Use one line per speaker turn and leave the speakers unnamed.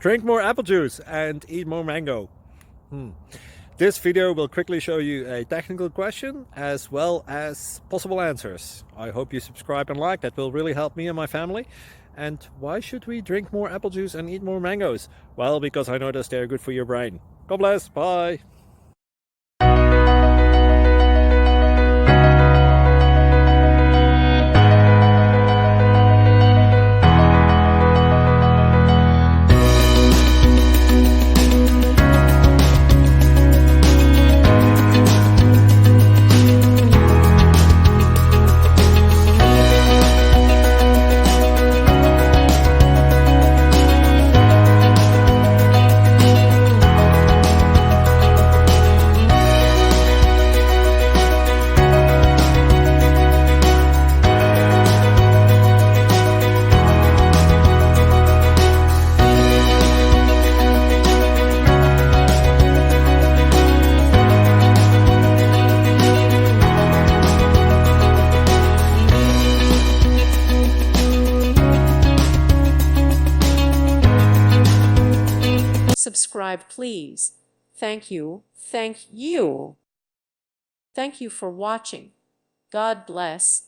Drink more apple juice and eat more mango. This video will quickly show you a technical question as well as possible answers. I hope you subscribe and like, that will really help me and my family. And why should we drink more apple juice and eat more mangoes? Well, because I noticed they're good for your brain. God bless, bye!
Subscribe, please. Thank you. Thank you. Thank you for watching. God bless.